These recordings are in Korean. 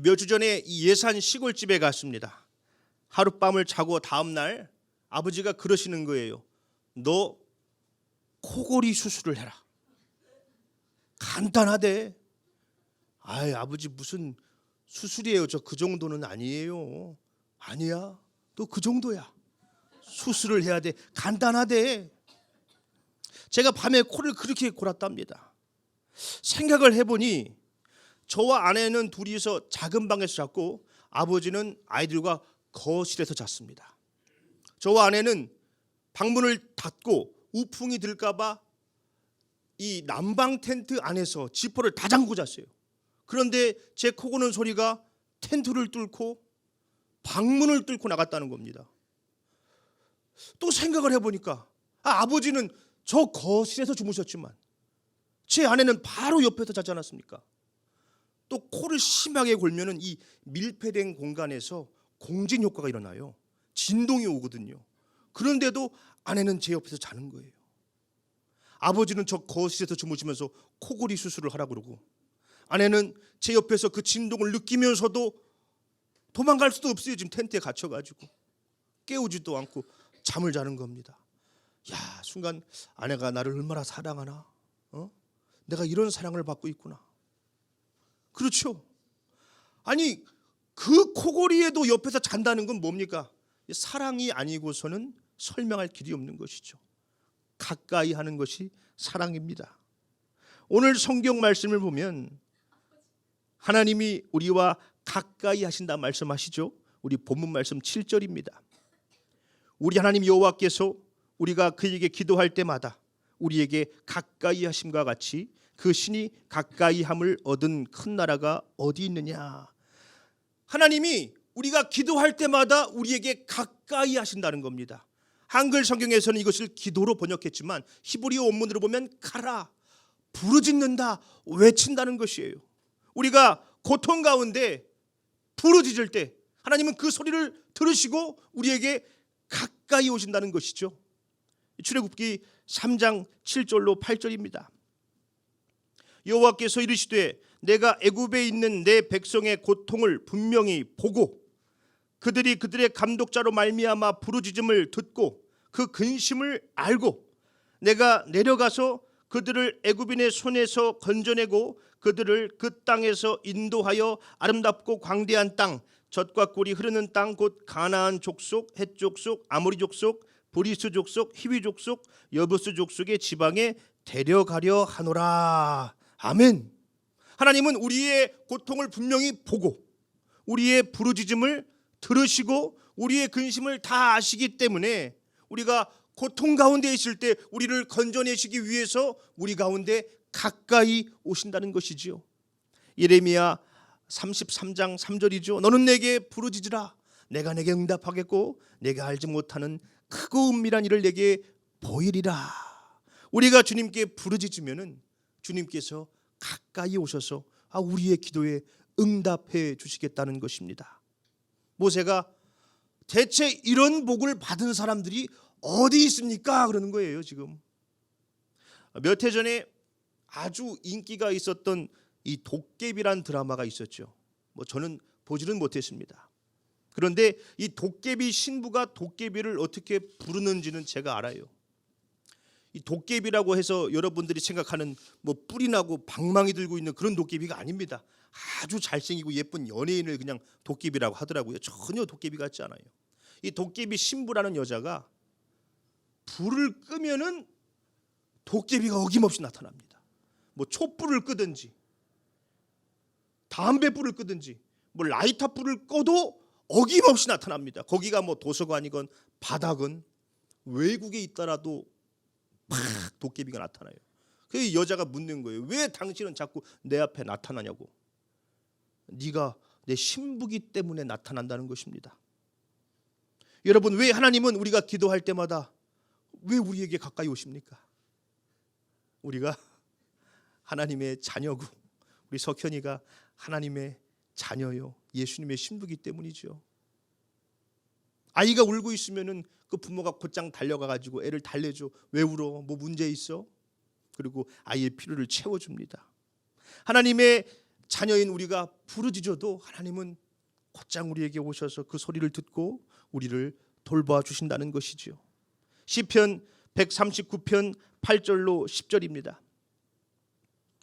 몇 주 전에 이 예산 시골집에 갔습니다. 하룻밤을 자고 다음날 아버지가 그러시는 거예요. 너 코골이 수술을 해라. 간단하대. 아이, 아버지 무슨 수술이에요. 저 그 정도는 아니에요. 아니야, 또 그 정도야. 수술을 해야 돼. 간단하대. 제가 밤에 코를 그렇게 골았답니다. 생각을 해보니 저와 아내는 둘이서 작은 방에서 잤고 아버지는 아이들과 거실에서 잤습니다. 저와 아내는 방문을 닫고 우풍이 들까 봐 이 난방 텐트 안에서 지퍼를 다 잠그고 잤어요. 그런데 제 코 고는 소리가 텐트를 뚫고 방문을 뚫고 나갔다는 겁니다. 또 생각을 해보니까 아버지는 저 거실에서 주무셨지만 제 아내는 바로 옆에서 자지 않았습니까? 또 코를 심하게 골면은 이 밀폐된 공간에서 공진 효과가 일어나요. 진동이 오거든요. 그런데도 아내는 제 옆에서 자는 거예요. 아버지는 저 거실에서 주무시면서 코골이 수술을 하라고 그러고 아내는 제 옆에서 그 진동을 느끼면서도 도망갈 수도 없어요. 지금 텐트에 갇혀가지고 깨우지도 않고 잠을 자는 겁니다. 야, 순간 아내가 나를 얼마나 사랑하나, 내가 이런 사랑을 받고 있구나. 그렇죠? 아니, 그 코골이에도 옆에서 잔다는 건 뭡니까? 사랑이 아니고서는 설명할 길이 없는 것이죠. 가까이 하는 것이 사랑입니다. 오늘 성경 말씀을 보면 하나님이 우리와 가까이 하신다 말씀하시죠. 우리 본문 말씀 7절입니다. 우리 하나님 여호와께서 우리가 그에게 기도할 때마다 우리에게 가까이 하심과 같이 그 신이 가까이 함을 얻은 큰 나라가 어디 있느냐. 하나님이 우리가 기도할 때마다 우리에게 가까이 하신다는 겁니다. 한글 성경에서는 이것을 기도로 번역했지만 히브리어 원문으로 보면 가라, 부르짖는다, 외친다는 것이에요. 우리가 고통 가운데 부르짖을 때 하나님은 그 소리를 들으시고 우리에게 가까이 오신다는 것이죠. 출애굽기 3장 7절로 8절입니다. 여호와께서 이르시되 내가 애굽에 있는 내 백성의 고통을 분명히 보고 그들이 그들의 감독자로 말미암아 부르짖음을 듣고 그 근심을 알고 내가 내려가서 그들을 애굽인의 손에서 건져내고 그들을 그 땅에서 인도하여 아름답고 광대한 땅, 젖과 꿀이 흐르는 땅 곧 가나안 족속, 헷 족속, 아모리 족속, 브리스 족속, 히위 족속, 여부스 족속의 지방에 데려가려 하노라. 아멘. 하나님은 우리의 고통을 분명히 보고 우리의 부르짖음을 들으시고 우리의 근심을 다 아시기 때문에 우리가 고통 가운데 있을 때 우리를 건져내시기 위해서 우리 가운데 가까이 오신다는 것이지요. 예레미야 33장 3절이죠. 너는 내게 부르짖으라. 내가 내게 응답하겠고 내가 알지 못하는 크고 은밀한 일을 내게 보이리라. 우리가 주님께 부르짖으면은 주님께서 가까이 오셔서 우리의 기도에 응답해 주시겠다는 것입니다. 모세가 대체 이런 복을 받은 사람들이 어디 있습니까? 그러는 거예요. 지금 몇 해 전에 아주 인기가 있었던 이 도깨비란 드라마가 있었죠. 저는 보지는 못했습니다. 그런데 이 도깨비 신부가 도깨비를 어떻게 부르는지는 제가 알아요. 이 도깨비라고 해서 여러분들이 생각하는 뿔이 나고 방망이 들고 있는 그런 도깨비가 아닙니다. 아주 잘생기고 예쁜 연예인을 그냥 도깨비라고 하더라고요. 전혀 도깨비 같지 않아요. 이 도깨비 신부라는 여자가 불을 끄면은 도깨비가 어김없이 나타납니다. 촛불을 끄든지 담배불을 끄든지 라이터 불을 꺼도 어김없이 나타납니다. 거기가 도서관이건 바닥은 외국에 있더라도 막 도깨비가 나타나요. 그 여자가 묻는 거예요. 왜 당신은 자꾸 내 앞에 나타나냐고. 네가 내 신부기 때문에 나타난다는 것입니다. 여러분, 왜 하나님은 우리가 기도할 때마다 왜 우리에게 가까이 오십니까? 우리가 하나님의 자녀고 우리 석현이가 하나님의 자녀요, 예수님의 신부기 때문이죠. 아이가 울고 있으면은 그 부모가 곧장 달려가 가지고 애를 달래줘. 왜 울어? 뭐 문제 있어? 그리고 아이의 필요를 채워줍니다. 하나님의 자녀인 우리가 부르짖어도 하나님은 곧장 우리에게 오셔서 그 소리를 듣고 우리를 돌봐 주신다는 것이지요. 시편 139편 8절로 10절입니다.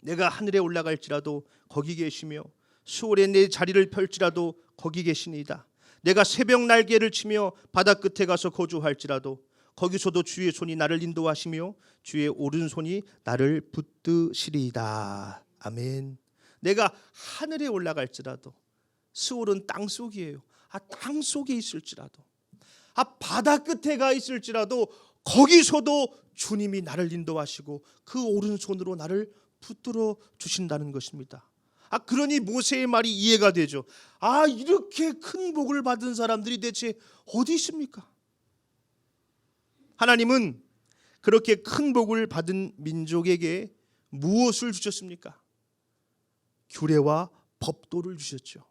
내가 하늘에 올라갈지라도 거기 계시며 수월에 내 자리를 펼지라도 거기 계시니이다. 내가 새벽 날개를 치며 바다 끝에 가서 거주할지라도 거기서도 주의 손이 나를 인도하시며 주의 오른손이 나를 붙드시리이다. 아멘. 내가 하늘에 올라갈지라도, 스올은 땅속이에요. 땅속에 있을지라도, 바다 끝에 가 있을지라도 거기서도 주님이 나를 인도하시고 그 오른손으로 나를 붙들어 주신다는 것입니다. 그러니 모세의 말이 이해가 되죠. 이렇게 큰 복을 받은 사람들이 대체 어디 있습니까? 하나님은 그렇게 큰 복을 받은 민족에게 무엇을 주셨습니까? 규례와 법도를 주셨죠.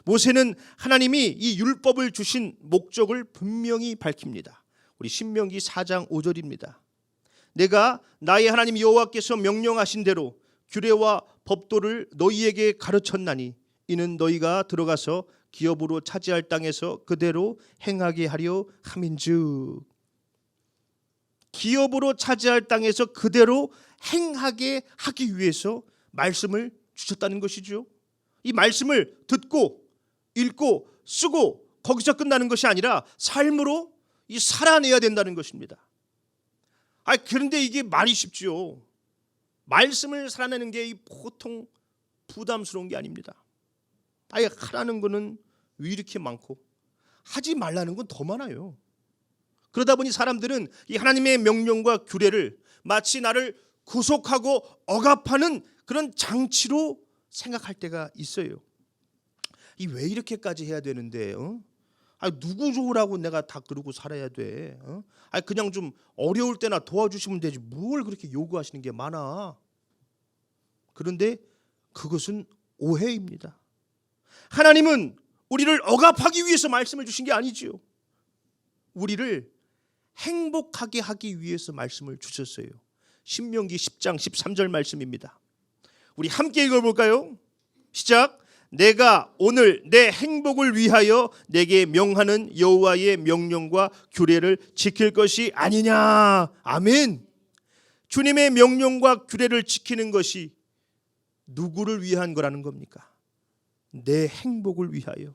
모세는 하나님이 이 율법을 주신 목적을 분명히 밝힙니다. 우리 신명기 4장 5절입니다. 내가 나의 하나님 여호와께서 명령하신 대로 규례와 법도를 너희에게 가르쳤나니 이는 너희가 들어가서 기업으로 차지할 땅에서 그대로 행하게 하려 함인즉. 기업으로 차지할 땅에서 그대로 행하게 하기 위해서 말씀을 주셨다는 것이죠. 이 말씀을 듣고 읽고 쓰고 거기서 끝나는 것이 아니라 삶으로 살아내야 된다는 것입니다. 그런데 이게 말이 쉽지요. 말씀을 살아내는 게 보통 부담스러운 게 아닙니다. 하라는 거는 왜 이렇게 많고 하지 말라는 건 더 많아요. 그러다 보니 사람들은 이 하나님의 명령과 규례를 마치 나를 구속하고 억압하는 그런 장치로 생각할 때가 있어요. 왜 이렇게까지 해야 되는데? 누구 좋으라고 내가 다 그러고 살아야 돼? 그냥 좀 어려울 때나 도와주시면 되지 뭘 그렇게 요구하시는 게 많아. 그런데 그것은 오해입니다. 하나님은 우리를 억압하기 위해서 말씀을 주신 게 아니지요. 우리를 행복하게 하기 위해서 말씀을 주셨어요. 신명기 10장 13절 말씀입니다. 우리 함께 읽어볼까요? 시작. 내가 오늘 내 행복을 위하여 내게 명하는 여호와의 명령과 규례를 지킬 것이 아니냐. 아멘. 주님의 명령과 규례를 지키는 것이 누구를 위한 거라는 겁니까? 내 행복을 위하여.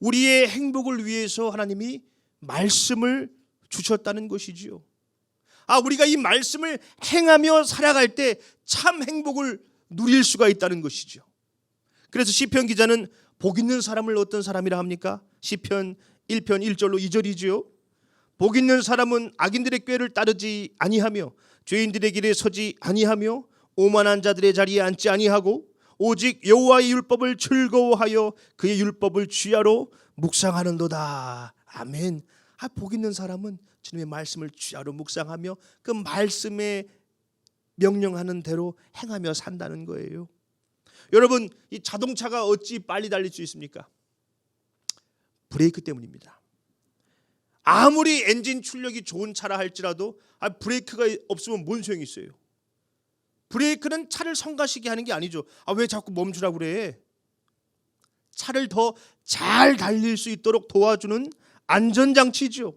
우리의 행복을 위해서 하나님이 말씀을 주셨다는 것이지요. 우리가 이 말씀을 행하며 살아갈 때 참 행복을 누릴 수가 있다는 것이죠. 그래서 시편 기자는 복 있는 사람을 어떤 사람이라 합니까? 시편 1편 1절로 2절이지요. 복 있는 사람은 악인들의 꾀를 따르지 아니하며 죄인들의 길에 서지 아니하며 오만한 자들의 자리에 앉지 아니하고 오직 여호와의 율법을 즐거워하여 그의 율법을 주야로 묵상하는도다. 아멘. 복 있는 사람은 주님의 말씀을 주야로 묵상하며 그 말씀에 명령하는 대로 행하며 산다는 거예요. 여러분, 이 자동차가 어찌 빨리 달릴 수 있습니까? 브레이크 때문입니다. 아무리 엔진 출력이 좋은 차라 할지라도 브레이크가 없으면 뭔 소용이 있어요? 브레이크는 차를 성가시게 하는 게 아니죠. 왜 자꾸 멈추라고 그래? 차를 더 잘 달릴 수 있도록 도와주는 안전장치죠.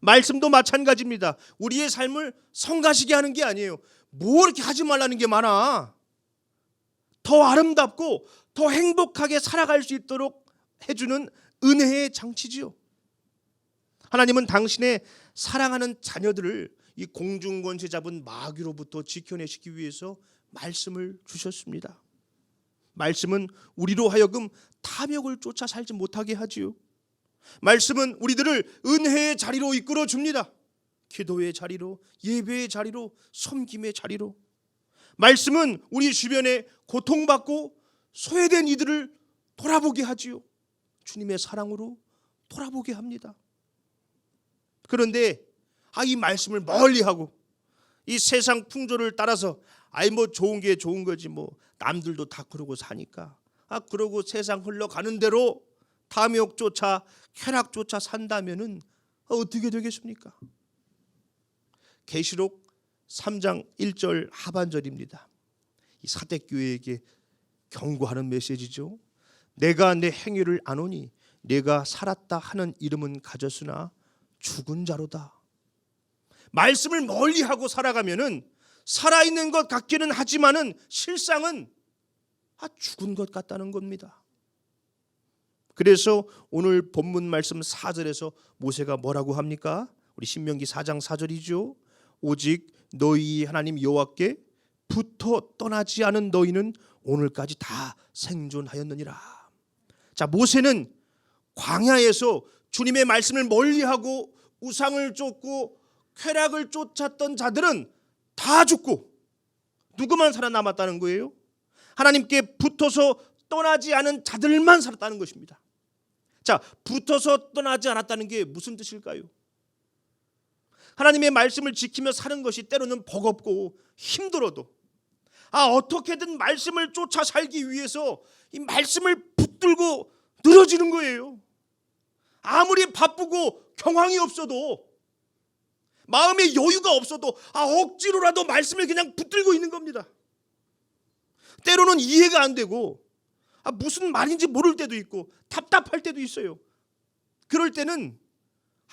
말씀도 마찬가지입니다. 우리의 삶을 성가시게 하는 게 아니에요. 뭐 이렇게 하지 말라는 게 많아. 더 아름답고 더 행복하게 살아갈 수 있도록 해주는 은혜의 장치지요. 하나님은 당신의 사랑하는 자녀들을 이 공중권세 잡은 마귀로부터 지켜내시기 위해서 말씀을 주셨습니다. 말씀은 우리로 하여금 탐욕을 쫓아 살지 못하게 하지요. 말씀은 우리들을 은혜의 자리로 이끌어 줍니다. 기도의 자리로, 예배의 자리로, 섬김의 자리로. 말씀은 우리 주변에 고통받고 소외된 이들을 돌아보게 하지요. 주님의 사랑으로 돌아보게 합니다. 그런데 이 말씀을 멀리하고 이 세상 풍조를 따라서 뭐 좋은 게 좋은 거지 뭐 남들도 다 그러고 사니까 그러고 세상 흘러가는 대로 탐욕조차 쾌락조차 산다면은 어떻게 되겠습니까? 계시록 3장 1절 하반절입니다. 이 사대교회에게 경고하는 메시지죠. 내가 내 행위를 아노니 내가 살았다 하는 이름은 가졌으나 죽은 자로다. 말씀을 멀리하고 살아가면은 살아있는 것 같기는 하지만은 실상은 죽은 것 같다는 겁니다. 그래서 오늘 본문 말씀 4절에서 모세가 뭐라고 합니까? 우리 신명기 4장 4절이죠. 오직 너희 하나님 여호와께 붙어 떠나지 않은 너희는 오늘까지 다 생존하였느니라. 자, 모세는 광야에서 주님의 말씀을 멀리하고 우상을 쫓고 쾌락을 쫓았던 자들은 다 죽고 누구만 살아남았다는 거예요? 하나님께 붙어서 떠나지 않은 자들만 살았다는 것입니다. 자, 붙어서 떠나지 않았다는 게 무슨 뜻일까요? 하나님의 말씀을 지키며 사는 것이 때로는 버겁고 힘들어도 어떻게든 말씀을 쫓아 살기 위해서 이 말씀을 붙들고 늘어지는 거예요. 아무리 바쁘고 경황이 없어도 마음의 여유가 없어도 억지로라도 말씀을 그냥 붙들고 있는 겁니다. 때로는 이해가 안 되고 무슨 말인지 모를 때도 있고 답답할 때도 있어요. 그럴 때는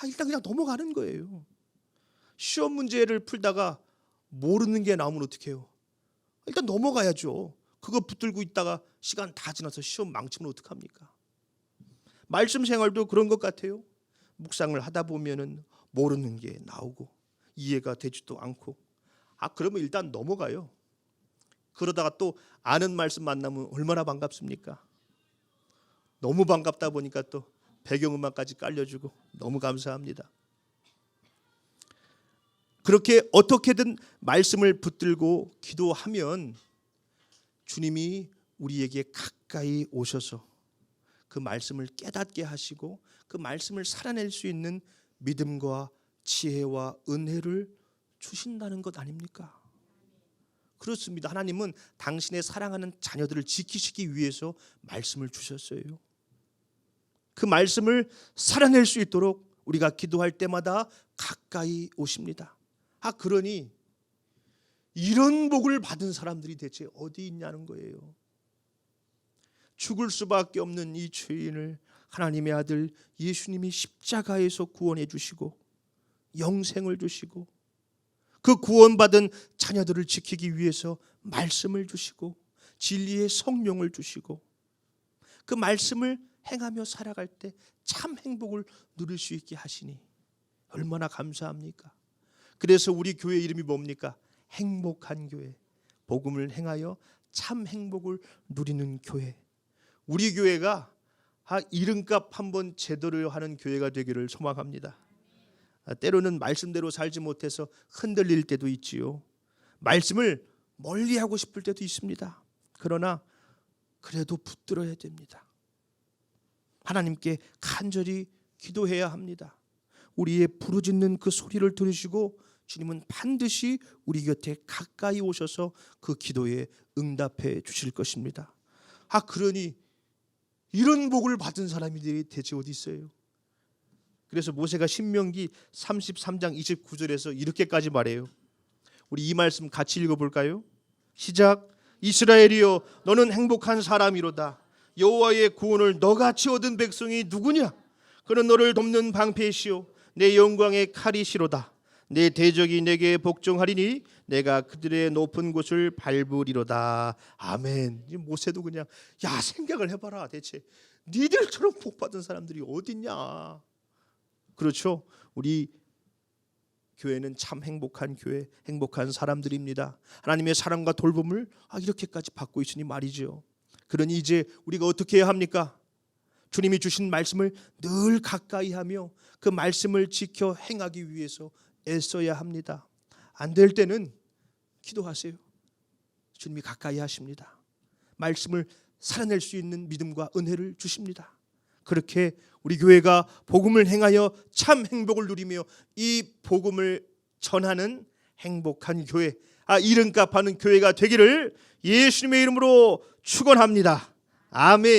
일단 그냥 넘어가는 거예요. 시험 문제를 풀다가 모르는 게 나오면 어떡해요? 일단 넘어가야죠. 그거 붙들고 있다가 시간 다 지나서 시험 망치면 어떡합니까? 말씀 생활도 그런 것 같아요. 묵상을 하다 보면은 모르는 게 나오고 이해가 되지도 않고 그러면 일단 넘어가요. 그러다가 또 아는 말씀 만나면 얼마나 반갑습니까? 너무 반갑다 보니까 또 배경음악까지 깔려주고 너무 감사합니다. 그렇게 어떻게든 말씀을 붙들고 기도하면 주님이 우리에게 가까이 오셔서 그 말씀을 깨닫게 하시고 그 말씀을 살아낼 수 있는 믿음과 지혜와 은혜를 주신다는 것 아닙니까? 그렇습니다. 하나님은 당신의 사랑하는 자녀들을 지키시기 위해서 말씀을 주셨어요. 그 말씀을 살아낼 수 있도록 우리가 기도할 때마다 가까이 오십니다. 그러니 이런 복을 받은 사람들이 대체 어디 있냐는 거예요. 죽을 수밖에 없는 이 죄인을 하나님의 아들 예수님이 십자가에서 구원해 주시고 영생을 주시고 그 구원받은 자녀들을 지키기 위해서 말씀을 주시고 진리의 성령을 주시고 그 말씀을 행하며 살아갈 때 참 행복을 누릴 수 있게 하시니 얼마나 감사합니까? 그래서 우리 교회 이름이 뭡니까? 행복한 교회. 복음을 행하여 참 행복을 누리는 교회. 우리 교회가 이름값 한번 제대로 하는 교회가 되기를 소망합니다. 때로는 말씀대로 살지 못해서 흔들릴 때도 있지요. 말씀을 멀리하고 싶을 때도 있습니다. 그러나 그래도 붙들어야 됩니다. 하나님께 간절히 기도해야 합니다. 우리의 부르짖는 그 소리를 들으시고 주님은 반드시 우리 곁에 가까이 오셔서 그 기도에 응답해 주실 것입니다. 그러니 이런 복을 받은 사람이 대체 어디 있어요? 그래서 모세가 신명기 33장 29절에서 이렇게까지 말해요. 우리 이 말씀 같이 읽어볼까요? 시작. 이스라엘이여 너는 행복한 사람이로다. 여호와의 구원을 너같이 얻은 백성이 누구냐? 그는 너를 돕는 방패시오 내 영광의 칼이시로다. 내 대적이 내게 복종하리니 내가 그들의 높은 곳을 밟으리로다. 아멘. 모세도 그냥 생각을 해봐라. 대체 니들처럼 복받은 사람들이 어딨냐. 그렇죠. 우리 교회는 참 행복한 교회, 행복한 사람들입니다. 하나님의 사랑과 돌봄을 이렇게까지 받고 있으니 말이죠. 그러니 이제 우리가 어떻게 해야 합니까? 주님이 주신 말씀을 늘 가까이 하며 그 말씀을 지켜 행하기 위해서 애써야 합니다. 안 될 때는 기도하세요. 주님이 가까이 하십니다. 말씀을 살아낼 수 있는 믿음과 은혜를 주십니다. 그렇게 우리 교회가 복음을 행하여 참 행복을 누리며 이 복음을 전하는 행복한 교회, 이름값 하는 교회가 되기를 예수님의 이름으로 축원합니다. 아멘.